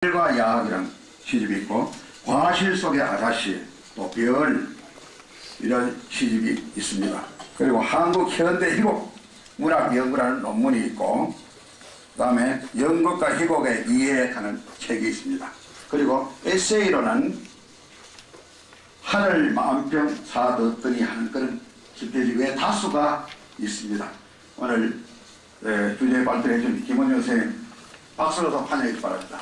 별과 야학이라는 시집이 있고, 과실 속의 아가씨, 또 별, 이런 시집이 있습니다. 그리고 한국 현대 희곡 문학 연구라는 논문이 있고, 그 다음에 연극과 희곡의 이해하는 책이 있습니다. 그리고 에세이로는 하늘 마음병 사뒀더니 하는 그런 집필집 외에 다수가 있습니다. 오늘 주제 발표해 준 김원영 선생님 박수로도 환영해 주시기 바랍니다.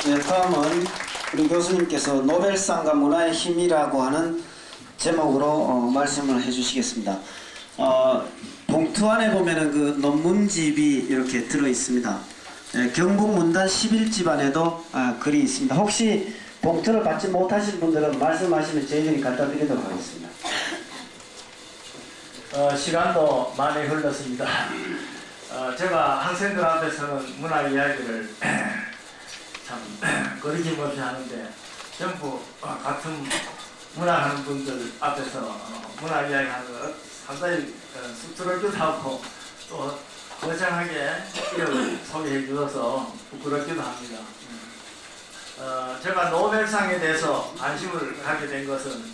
네, 다음은 우리 교수님께서 노벨상과 문화의 힘이라고 하는 제목으로 말씀을 해주시겠습니다. 봉투 안에 보면은 그 논문집이 이렇게 들어 있습니다. 경북문단 11집 안에도 글이 있습니다. 혹시 봉투를 받지 못하신 분들은 말씀하시면 저희들이 갖다 드리도록 하겠습니다. 시간도 많이 흘렀습니다. 제가 학생들 앞에서는 문화 이야기를 참 거리낌 없이 하는데 전부 같은 문화하는 분들 앞에서 문화 이야기 하는 거 상당히 쑥스럽기도 하고 또 거창하게 이를 소개해 주셔서 부끄럽기도 합니다. 제가 노벨상에 대해서 관심을 갖게 된 것은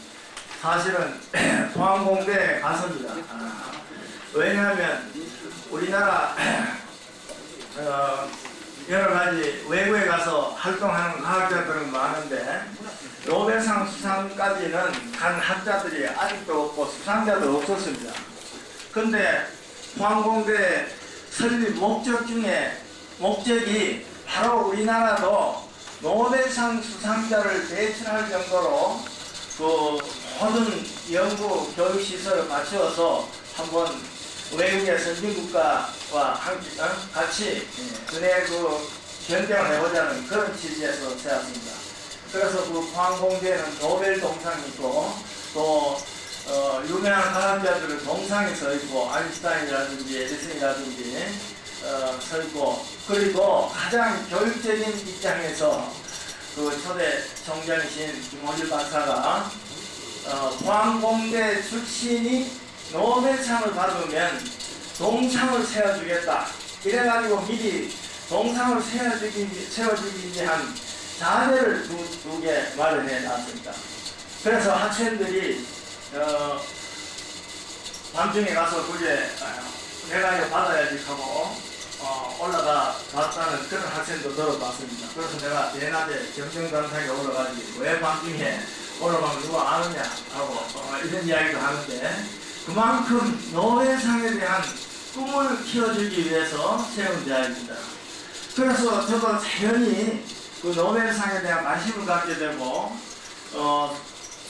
사실은 포항공대에 가서입니다. 왜냐하면 우리나라 여러 가지 외국에 가서 활동하는 과학자들은 많은데 노벨상 수상까지는 간 학자들이 아직도 없고 수상자도 없었습니다. 근데 포항공대 설립 목적 중에 목적이 바로 우리나라도 노벨상 수상자를 배출할 정도로 그 모든 연구 교육시설을 갖추어서 한번 외국의 선진국가와 같이 그네 경쟁을 해보자는 그런 취지에서 세웠습니다. 그래서 그 포항공대에는 노벨 동상이 있고 또 유명한 과학자들은 동상이 서 있고 아인슈타인이라든지 에디슨이라든지 서 있고, 그리고 가장 교육적인 입장에서 그 초대 총장이신 김호길 박사가 포항공대 출신이 노벨상을 받으면 동상을 세워주겠다 이래가지고 미리 동상을 세워주기 위한 자료를 두 개 마련해 놨습니다. 그래서 학생들이 밤중에 가서 그게 내가 이거 받아야지 하고 올라가 봤다는 그런 학생도 들어봤습니다. 그래서 내가 대낮에 경정단상에 올라가지 왜 밤중에 올라가면 누가 아느냐 하고 이런 이야기도 하는데, 그만큼 노벨상에 대한 꿈을 키워주기 위해서 세운 자리입니다. 그래서 저도 당연히 그 노벨상에 대한 관심을 갖게 되고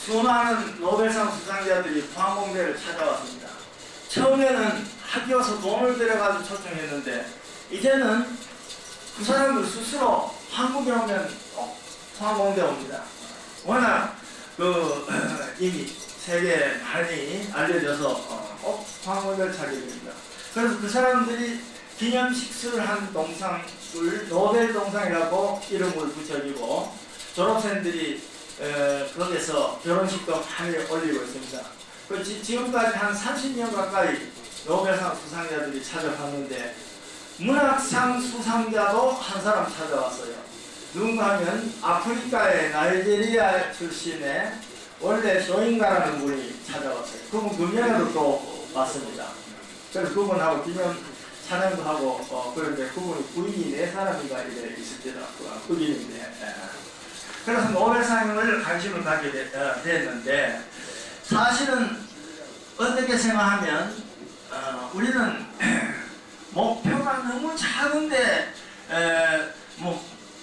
수많은 노벨상 수상자들이 포항공대를 찾아왔습니다. 처음에는 학교에서 돈을 들여가지고 초청했는데 이제는 그 사람들 스스로 한국에 오면 포항공대 옵니다. 워낙 이미 세계에 많이 알려져서 포항공대를 찾게 됩니다. 그래서 그 사람들이 기념식수를 한 동상을 노벨 동상이라고 이름을 붙여주고 졸업생들이 거기서 결혼식도 많이 올리고 있습니다. 지금까지 한 30년 가까이 노벨상 수상자들이 찾아왔는데 문학상 수상자도 한 사람 찾아왔어요. 누군가 하면 아프리카의 나이지리아 출신의 원래 쇼잉가라는 분이 찾아왔어요. 그분 금년에도 또 왔습니다. 그래서 그분하고 기념 촬영도 하고 그런데 그분이 부인이 4사람이가 이래 있었더라. 흑인인데. 그래서 노벨상을 관심을 갖게 됐는데, 사실은 어떻게 생각하면 우리는 목표가 너무 작은데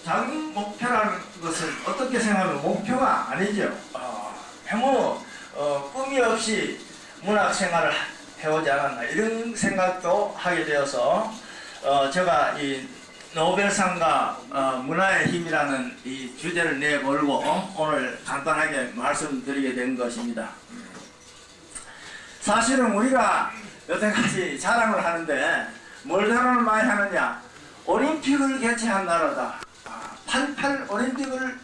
작은 목표라는 것은 어떻게 생각하면 목표가 아니죠. 너무 꿈이 없이 문학 생활을 해오지 않았나 이런 생각도 하게 되어서 제가 이 노벨상과 문화의 힘이라는 이 주제를 내걸고 오늘 간단하게 말씀드리게 된 것입니다. 사실은 우리가 여태까지 자랑을 하는데 뭘 자랑을 많이 하느냐, 올림픽을 개최한 나라다, 88 올림픽을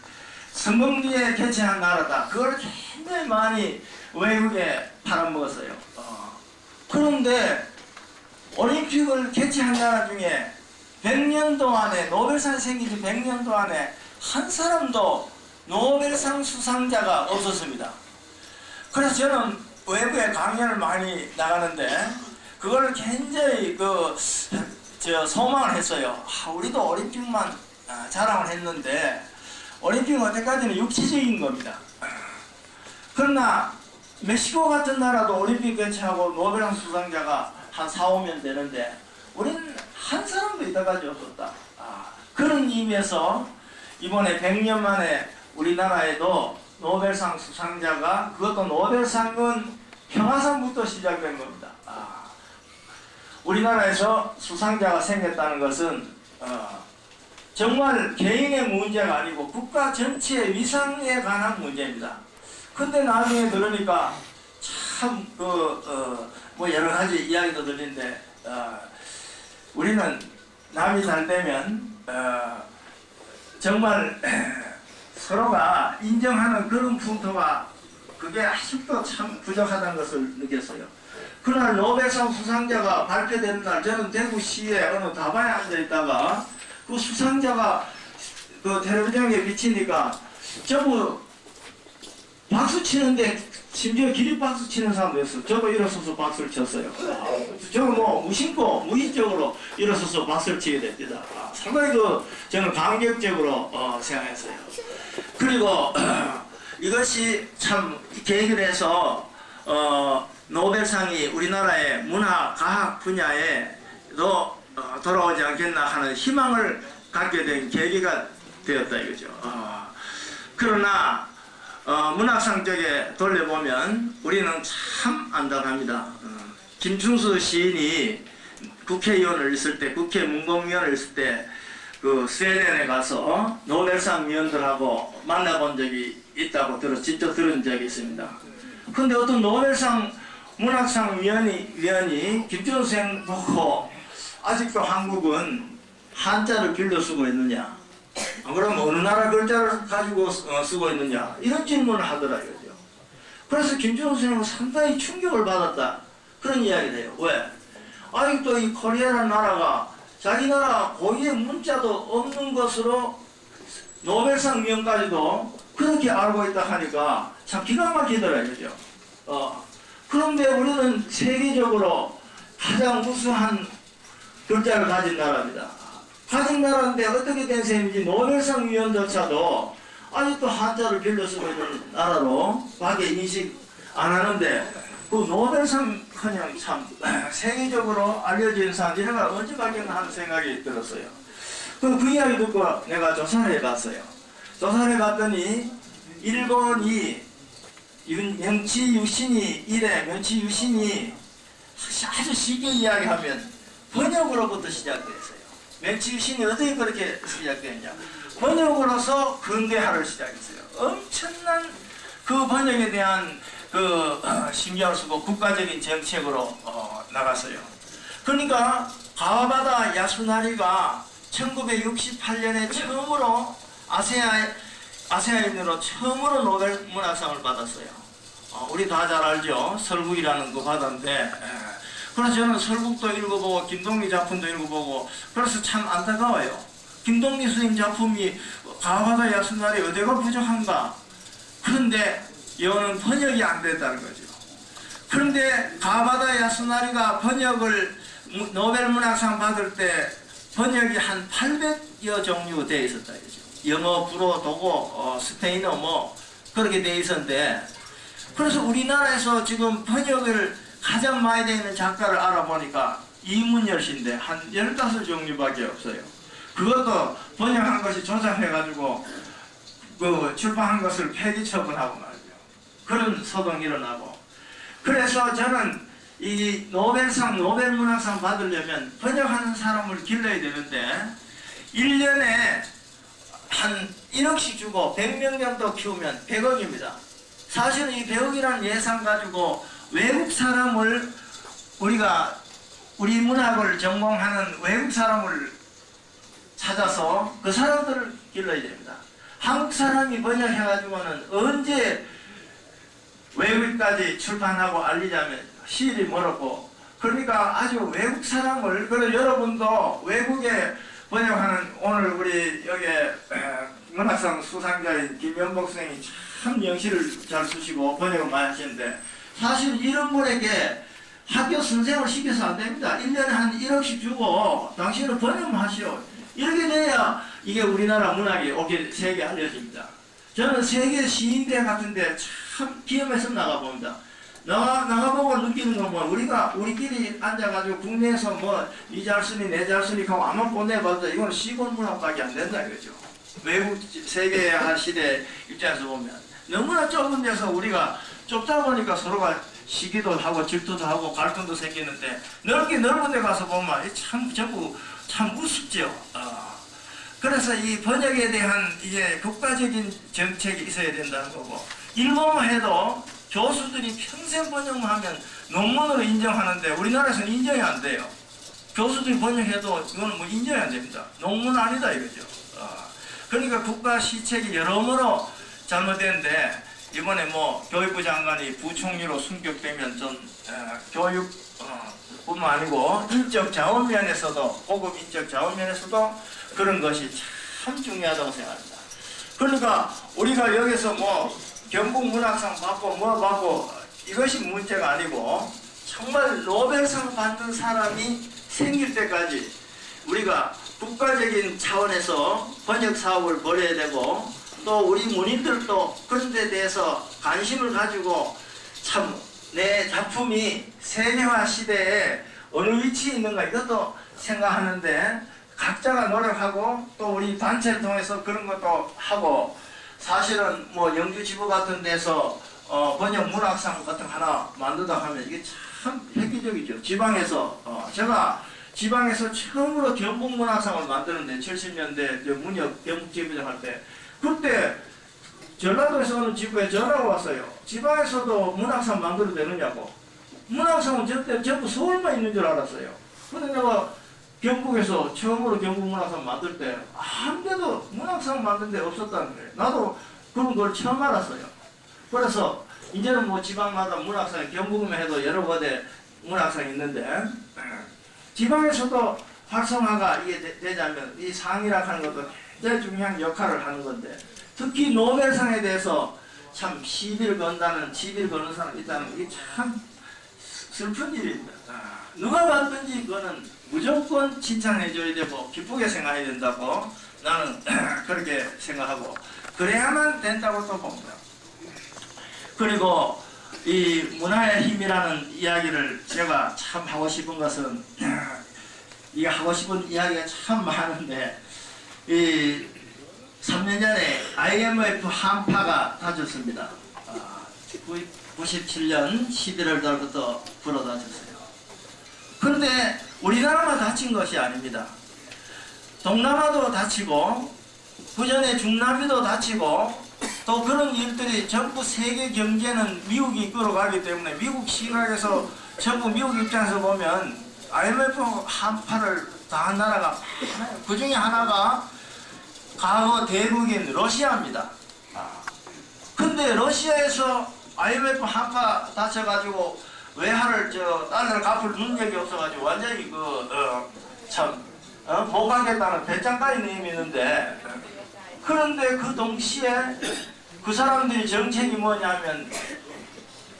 성공 뒤에 개최한 나라다, 그걸 굉장히 많이 외국에 팔아먹었어요. 그런데 올림픽을 개최한 나라 중에 100년도 안에 노벨상 생긴 지 100년도 안에 한 사람도 노벨상 수상자가 없었습니다. 그래서 저는 외부에 강연을 많이 나가는데 그걸 굉장히 소망을 했어요. 우리도 올림픽만 자랑을 했는데 올림픽은 어때까지는 육체적인 겁니다. 그러나 멕시코 같은 나라도 올림픽 개최하고 노벨상 수상자가 한 4, 5명 되는데 우리는 한 사람도 이때까지 없었다. 그런 의미에서 이번에 100년 만에 우리나라에도 노벨상 수상자가, 그것도 노벨상은 평화상부터 시작된 겁니다. 우리나라에서 수상자가 생겼다는 것은 정말 개인의 문제가 아니고 국가 전체의 위상에 관한 문제입니다. 근데 나중에 들으니까 참 뭐 여러 가지 이야기도 들리는데 우리는 남이 잘 되면 정말 서로가 인정하는 그런 풍토가 그게 아직도 참 부족하다는 것을 느꼈어요. 그날 노벨상 수상자가 발표되는 날 저는 대구시에 어느 다방에 앉아있다가 그 수상자가 그 텔레비전에 비치니까 전부 박수 치는데 심지어 기립박수 치는 사람도 있어요. 저도 일어서서 박수를 쳤어요. 저는 뭐 무심코 무의식적으로 일어서서 박수를 치게 됩니다. 상당히 저는 감격적으로 생각했어요. 그리고 이것이 참 계기를 해서 노벨상이 우리나라의 문화, 과학 분야에도 돌아오지 않겠나 하는 희망을 갖게 된 계기가 되었다 이거죠. 그러나 문학상 쪽에 돌려보면 우리는 참 안타깝니다. 김충수 시인이 국회의원을 있을 때, 국회 문공위원을 있을 때 그 스웨덴에 가서 노벨상 위원들하고 만나본 적이 있다고 직접 들은 적이 있습니다. 근데 어떤 노벨상 문학상 위원이 김충수 생 보고 아직도 한국은 한자를 빌려 쓰고 있느냐? 그럼 어느 나라 글자를 가지고 쓰고 있느냐? 이런 질문을 하더라고요. 그래서 김준호 선생님은 상당히 충격을 받았다. 그런 이야기를 해요. 왜? 아직도 이 코리아라는 나라가 자기 나라 고유의 문자도 없는 것으로 노벨상 위원까지도 그렇게 알고 있다 하니까 참 기가 막히더라고요. 그런데 우리는 세계적으로 가장 우수한 글자를 가진 나라입니다. 가진 나라인데 어떻게 된 셈인지 노벨상 위원조차도 아직도 한자를 빌려 쓰고 있는 나라로 밖에 인식 안 하는데 그 노벨상 그냥 참 세계적으로 알려진 사람 이런 걸 언제 가겠나 하는 생각이 들었어요. 그 이야기 듣고 내가 조사를 해봤어요. 조사를 해봤더니 일본이 명치 유신이 명치 유신이 아주 쉽게 이야기하면 번역으로부터 시작됐어요. 명치 유신이 어떻게 그렇게 시작됐냐? 번역으로서 근대화를 시작했어요. 엄청난 그 번역에 대한 신경을 쓰고 국가적인 정책으로 나갔어요. 그러니까 가와바다 야스나리가 1968년에 처음으로 아세아인으로 처음으로 노벨 문학상을 받았어요. 우리 다 잘 알죠. 설국이라는 거 받았는데 그래서 저는 설국도 읽어보고 김동리 작품도 읽어보고 그래서 참 안타까워요. 김동리 선생님 작품이 가와바다 야스나리 어디가 부족한가? 그런데 이거는 번역이 안 됐다는 거죠. 그런데 가와바다 야스나리가 번역을 노벨 문학상 받을 때 번역이 한 800여 종류 되어 있었다 이거죠. 영어, 불어, 독어, 스페인어 뭐 그렇게 되어 있었는데 그래서 우리나라에서 지금 번역을 가장 많이 되어 있는 작가를 알아보니까 이문열 씨인데 한 15종류밖에 없어요. 그것도 번역한 것이 조작해가지고 출판한 것을 폐기 처분하고 말이죠. 그런 소동이 일어나고 그래서 저는 이 노벨 문학상 받으려면 번역하는 사람을 길러야 되는데 1년에 한 1억씩 주고 100명 정도 키우면 100억입니다. 사실은 이 100억이라는 예산 가지고 외국 사람을 우리 문학을 전공하는 외국 사람을 찾아서 그 사람들을 길러야 됩니다. 한국 사람이 번역해가지고는 언제 외국까지 출판하고 알리자면 시일이 멀었고 그러니까 아주 외국 사람을 그래서 여러분도 외국에 문학상 수상자인 김연복 선생님이 참 영시를 잘 쓰시고 번역을 많이 하시는데 사실 이런 분에게 학교 선생을 시켜서 안 됩니다. 1년에 한 1억씩 주고 당신은 번역만 하시오. 이렇게 돼야 이게 우리나라 문학이 세계에 알려집니다. 저는 세계 시인대 같은데 참 기업에서 나가봅니다. 나가보고 느끼는 건 뭐 우리끼리 앉아가지고 국내에서 뭐 이 잘 쓰니 내 잘 쓰니 하고 아마 보내봐도 이건 시골 문학밖에 안 된다 이거죠. 외국 세계 시대 입장에서 보면 너무나 좁은 데서 우리가 좁다 보니까 서로가 시기도 하고 질투도 하고 갈등도 생기는데 넓은 데 가서 보면 참 전부 참 우습죠. 그래서 이 번역에 대한 이제 국가적인 정책이 있어야 된다는 거고 일본만 해도 교수들이 평생 번역만 하면 논문으로 인정하는데 우리나라에서는 인정이 안 돼요. 교수들이 번역해도 이거는 뭐 인정이 안 됩니다. 논문 아니다 이거죠. 그러니까 국가 시책이 여러모로 잘못됐는데 이번에 뭐 교육부 장관이 부총리로 승격되면 전 교육 뿐만 아니고 인적 자원 면에서도 고급 인적 자원 면에서도 그런 것이 참 중요하다고 생각합니다. 그러니까 우리가 여기서 뭐 경북 문학상 받고 뭐 받고 이것이 문제가 아니고 정말 노벨상 받는 사람이 생길 때까지 우리가 국가적인 차원에서 번역 사업을 벌여야 되고 또 우리 문인들도 그런 데 대해서 관심을 가지고 참 내 작품이 세계화 시대에 어느 위치에 있는가 이것도 생각하는데 각자가 노력하고 또 우리 단체를 통해서 그런 것도 하고 사실은 뭐 영주지부 같은 데서 번역 문학상 같은 거 하나 만들다 하면 이게 참 획기적이죠. 지방에서 제가 지방에서 처음으로 경북 문학상을 만드는데 70년대 문역 경북 지부장 할 때 그때 전라도에서 어느 지부에 전화가 왔어요. 지방에서도 문학상 만들어도 되느냐고. 문학상은 저때 전부 서울만 있는 줄 알았어요. 근데 내가 경북에서 처음으로 경북 문학상 만들 때 한 개도 문학상 만든 데 없었다는 거예요. 나도 그런 걸 처음 알았어요. 그래서 이제는 뭐 지방마다 문학상이 경북만 해도 여러 군데 문학상이 있는데 지방에서도 활성화가 이게 되자면 이 상이라 하는 것도 굉장히 중요한 역할을 하는 건데 특히 노벨상에 대해서 참 시비를 거는 사람이 있다는 게 참 슬픈 일입니다. 누가 받든지 그거는 무조건 칭찬해줘야 되고 기쁘게 생각해야 된다고 나는 그렇게 생각하고 그래야만 된다고 또 봅니다. 그리고 이 문화의 힘이라는 이야기를 제가 참 하고 싶은 것은 이 하고 싶은 이야기가 참 많은데 이 3년 전에 IMF 한파가 터졌습니다. 97년 11월 달부터 불어닥쳤어요. 그런데 우리나라만 다친 것이 아닙니다. 동남아도 다치고 그전에 중남미도 다치고 또 그런 일들이 전부 세계 경제는 미국이 이끌어가기 때문에 미국 시각에서 전부 미국 입장에서 보면 IMF 한파를 당한 나라가 많아요. 그 중에 하나가 과거 대국인 러시아입니다. 근데 러시아에서 IMF 한파 다쳐가지고 외화를 달러를 갚을 능력이 없어가지고 완전히 못 가겠다는 배짱까지 내밀이 있는데 그런데 그 동시에 그 사람들이 정책이 뭐냐면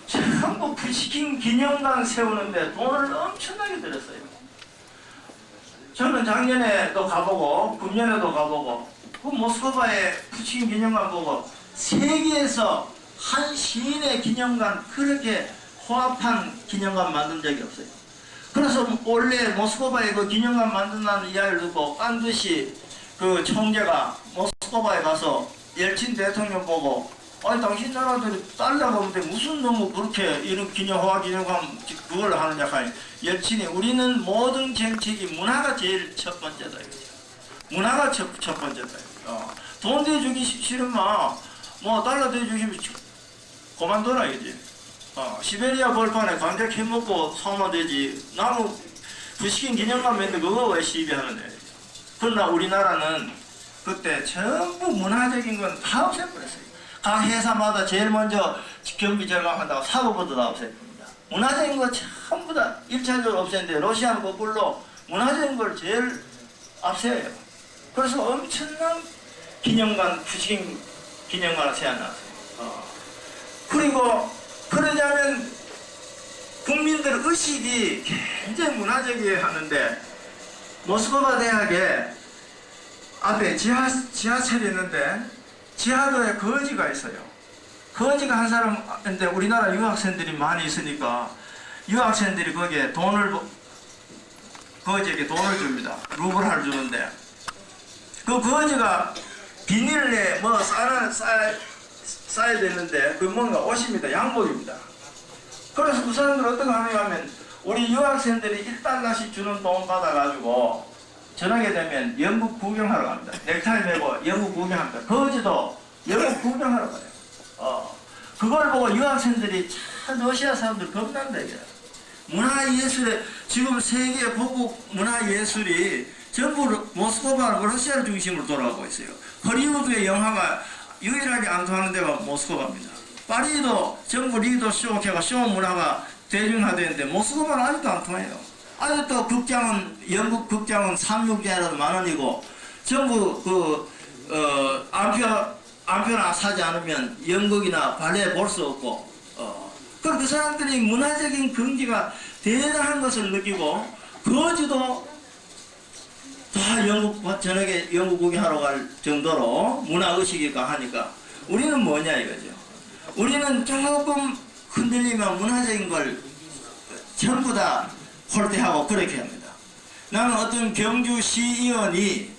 전부 푸시킨 기념관 세우는데 돈을 엄청나게 들였어요. 저는 작년에도 가보고 금년에도 가보고 그 모스크바의 푸시킨 기념관 보고 세계에서 한 시인의 기념관 그렇게 호합한 기념관 만든 적이 없어요. 그래서 원래 모스크바에 그 기념관 만든다는 이야기를 듣고 깐듯이 그 총재가 모스크바에 가서 옐친 대통령 보고 아니 당신 나라들이 달러가 없는데 무슨 놈의 그렇게 이런 호화 기념관 그걸 하느냐 하니 옐친이 우리는 모든 정책이 문화가 제일 첫 번째다 이거죠. 문화가 첫 번째다. 돈 대주기 싫으면 뭐 달러 대주시면 그만둬라 이거지. 시베리아 벌판에 관절 캐먹고 사면 되지. 나무 부시킨 기념관 맨데 그거 왜 시비하는데. 그러나 우리나라는 그때 전부 문화적인 건 다 없애버렸어요. 각 회사마다 제일 먼저 경비 절감한다고 사고부터 다 없애버립니다. 문화적인 거 전부 다 1차적으로 없앴는데 러시아는 거꾸로 문화적인 걸 제일 앞세워요. 그래서 엄청난 기념관, 푸시kin 기념관을 세워놨어요. 그리고 그러자면 국민들 의식이 굉장히 문화적이어야 하는데 모스크바 대학에 앞에 지하철이 있는데 지하도에 거지가 있어요. 거지가 한 사람인데 우리나라 유학생들이 많이 있으니까 유학생들이 거기에 거지에게 돈을 줍니다. 루블을 주는데 그 거지가 비닐에 뭐 싸야 되는데 그 뭔가 옷입니다. 양복입니다. 그래서 그 사람들 어떻게 하냐면 우리 유학생들이 1달러씩 주는 돈 받아가지고 저녁에 되면 영국 구경하러 갑니다. 넥타이 메고 영국 구경합니다. 거지도 영국 구경하러 가요. 그걸 보고 유학생들이 참 러시아 사람들 겁난다 이게. 문화예술에 지금 세계 보국 문화예술이 전부 모스크바하고 러시아를 중심으로 돌아가고 있어요. 허리우드의 영화가 유일하게 안 통하는 데가 모스크바입니다. 파리도 전부 리도 쇼케가 쇼 문화가 대중화되는데 모스크바는 아직도 안 통해요. 아직도 극장은 영국 극장은 3,600이라도 만 원이고 전부 안표나 사지 않으면 연극이나 발레 볼 수 없고 그 사람들이 문화적인 경지가 대단한 것을 느끼고 거지도 다 영국 저녁에 영국 구경하러 갈 정도로 문화의식이 강하니까 우리는 뭐냐 이거죠. 우리는 조금 흔들리면 문화적인 걸 전부 다 홀대하고 그렇게 합니다. 나는 어떤 경주시의원이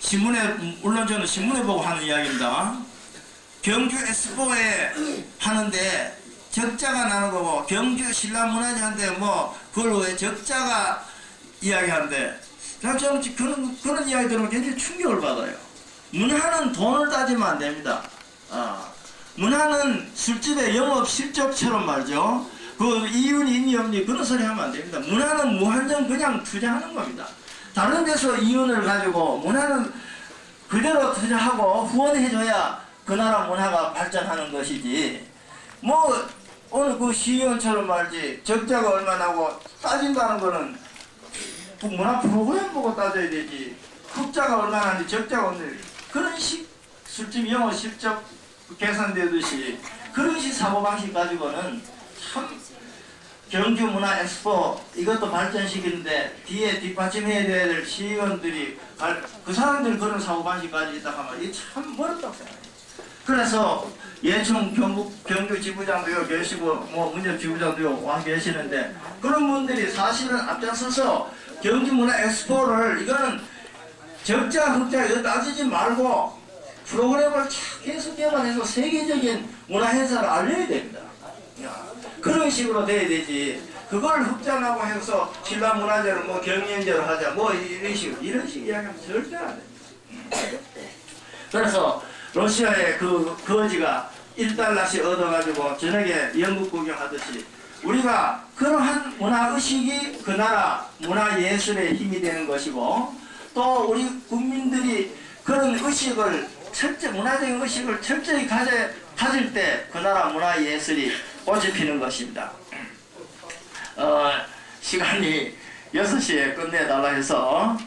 신문에, 물론 저는 신문에 보고 하는 이야기입니다. 경주 엑스포에 하는데 적자가 나는 거고 경주 신라문화재한테 뭐 그걸 왜 적자가 이야기하는데 저는 그런 이야기 들으면 굉장히 충격을 받아요. 문화는 돈을 따지면 안 됩니다. 문화는 술집의 영업 실적처럼 말이죠. 그 이윤이 있니 없니 그런 소리 하면 안 됩니다. 문화는 무한정 그냥 투자하는 겁니다. 다른 데서 이윤을 가지고 문화는 그대로 투자하고 후원해줘야 그 나라 문화가 발전하는 것이지 뭐 오늘 그 시의원처럼 말지 적자가 얼마 나고 따진다는 거는 그 문화 프로그램 보고 따져야 되지 흑자가 얼마 나는지 적자가 없는지 그런 식 술집 영업 실적 계산되듯이 그런 식 사고방식 가지고는 참 경주 문화 엑스포 이것도 발전시키는데 뒤에 뒷받침해야 될 시의원들이 그 사람들 그런 사고방식까지 있다 하면 이게 참 어렵다고 생각해요. 그래서 예총 경주 지부장도 여기 계시고 뭐 문재 지부장도 와 계시는데 그런 분들이 사실은 앞장서서 경주 문화 엑스포를 이거는 적자 흑자 이거 따지지 말고 프로그램을 계속 개발해서 세계적인 문화 행사를 알려야 됩니다. 그런 식으로 돼야 되지. 그걸 흑자나고 해서 신라문화재를 뭐 경연제로 하자 뭐 이런 식 이야기하면 절대 안 됩니다. 그래서 러시아의 그 거지가 1달러씩 얻어가지고 저녁에 영국 구경하듯이 우리가 그러한 문화의식이 그 나라 문화예술의 힘이 되는 것이고 또 우리 국민들이 그런 의식을 문화적인 의식을 철저히 가질 때 그 나라 문화예술이 꽃이 피는 것입니다. 시간이 6시에 끝내달라 해서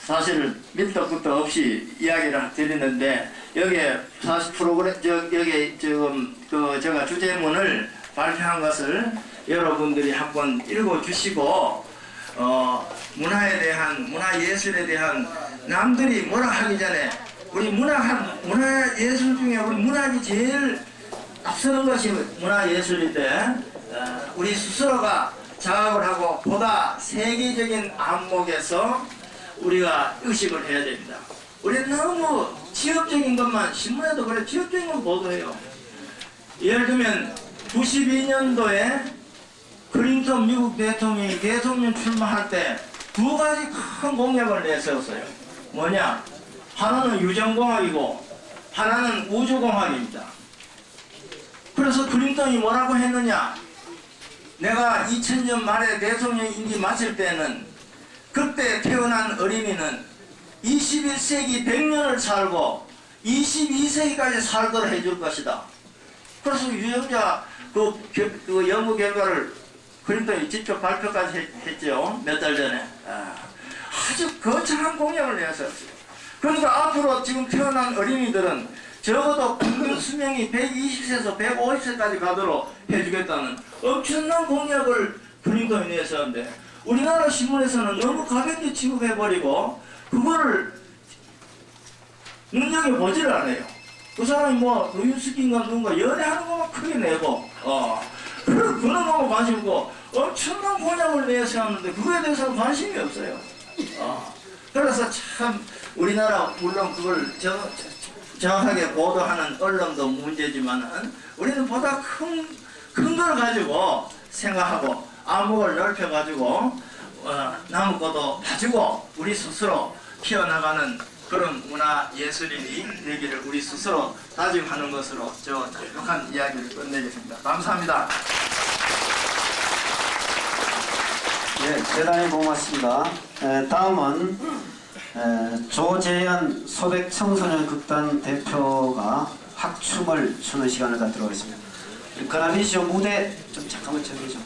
사실 밑도 끝도 없이 이야기를 드리는데 여기에 사실 프로그램 여기 지금 제가 주제문을 발표한 것을 여러분들이 한번 읽어주시고 문화예술에 대한 남들이 뭐라 하기 전에 우리 문화예술 중에 우리 문학이 제일 앞서는 것이 문화예술인데 우리 스스로가 자각을 하고 보다 세계적인 안목에서 우리가 의식을 해야 됩니다. 우리는 너무 지역적인 것만 신문에도 그래 지역적인 건 보도해요. 예를 들면 92년도에 클린턴 미국 대통령이 대통령 출마할 때 2가지 큰 공약을 내세웠어요. 뭐냐? 하나는 유전공학이고 하나는 우주공학입니다. 그래서 클린턴이 뭐라고 했느냐? 내가 2000년 말에 대통령 임기 마칠 때는 그때 태어난 어린이는 21세기 100년을 살고 22세기까지 살도록 해줄 것이다. 그래서 유전자 그 연구 결과를 클린턴이 직접 발표까지 했죠. 몇 달 전에. 아주 거창한 공약을 내었어요. 그러니까 앞으로 지금 태어난 어린이들은 적어도 평균 수명이 120세에서 150세까지 가도록 해주겠다는 엄청난 공약을 클린턴이 내세웠는데 우리나라 신문에서는 너무 가볍게 취급해버리고 그거를 눈여겨보지를 않아요. 그 사람이 뭐 노윤스키인가 누군가 연애하는 것만 크게 내고 그런 것만 관심 없고 엄청난 공약을 내세웠는데 그거에 대해서는 관심이 없어요. 그래서 참 우리나라 물론 그걸 정확하게 보도하는 언론도 문제지만은 우리는 보다 큰 걸 가지고 생각하고 안목을 넓혀가지고 남은 것도 가지고 우리 스스로 키워나가는 그런 문화 예술인이 되기를 우리 스스로 다짐하는 것으로 저 짤막한 이야기를 끝내겠습니다. 감사합니다. 네, 대단히 고맙습니다. 다음은 조재현 소백 청소년 극단 대표가 학춤을 추는 시간을 갖도록 하겠습니다. 그나미쇼 무대 좀 잠깐만 저기 좀.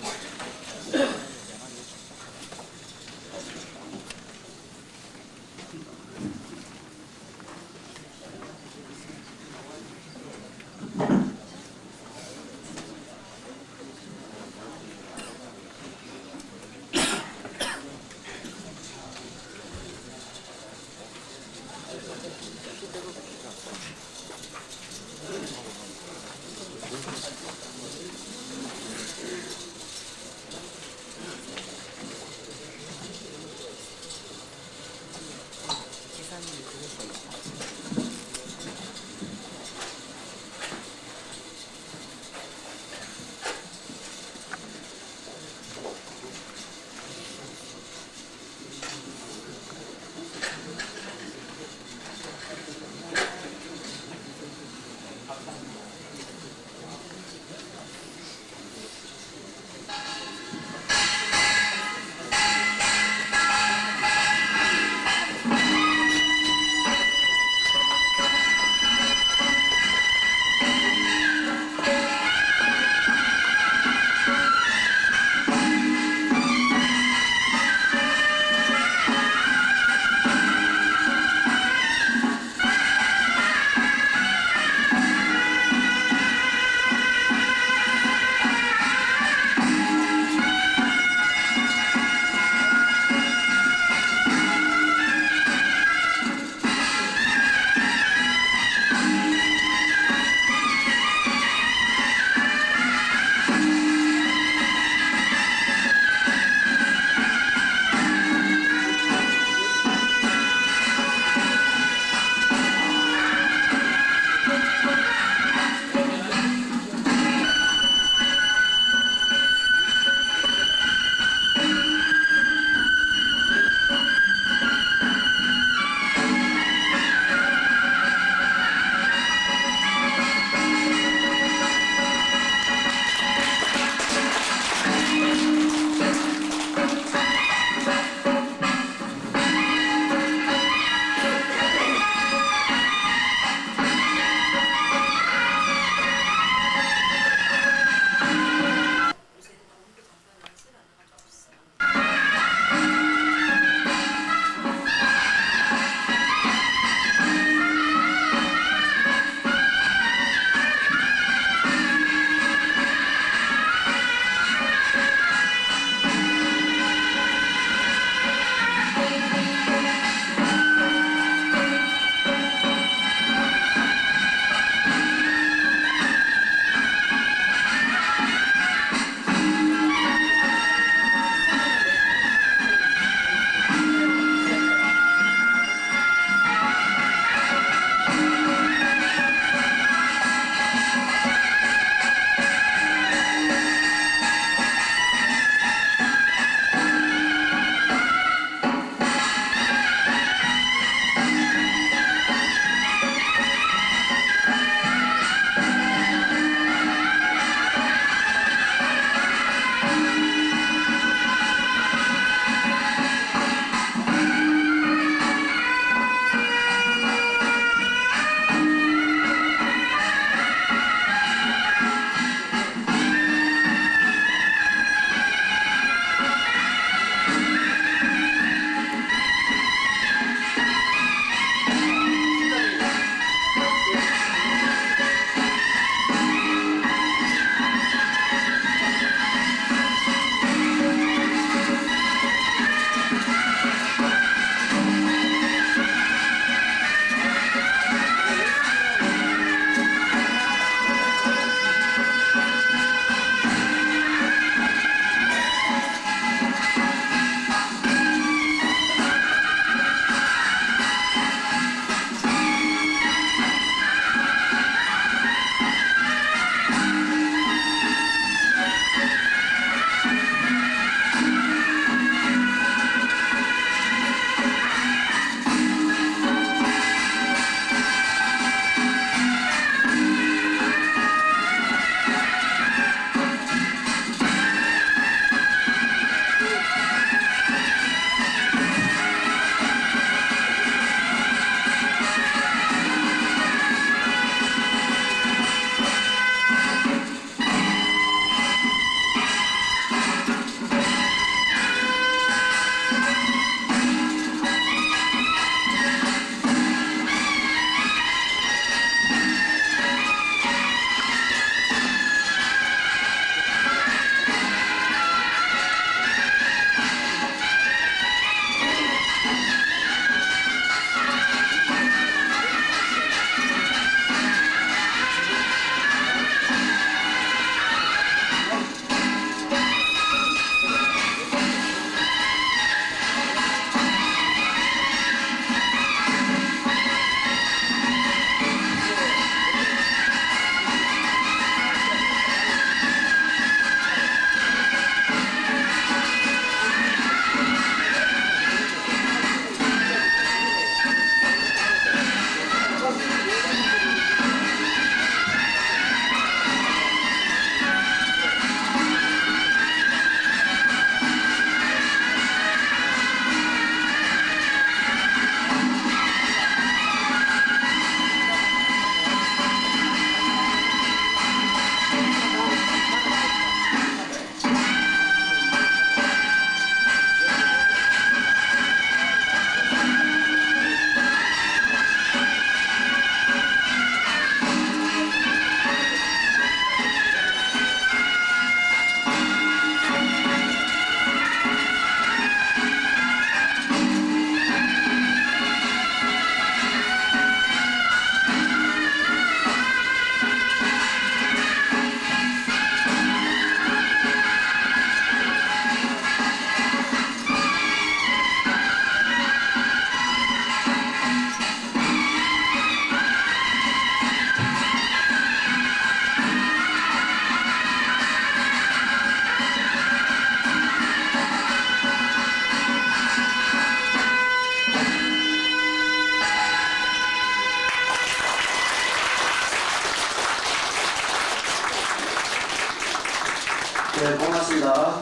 네, 고맙습니다.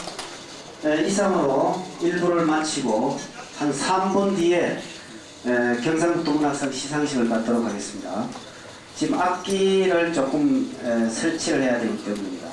네, 이상으로 1부를 마치고 한 3분 뒤에 경상북도 문학상 시상식을 갖도록 하겠습니다. 지금 악기를 조금 설치를 해야 되기 때문입니다.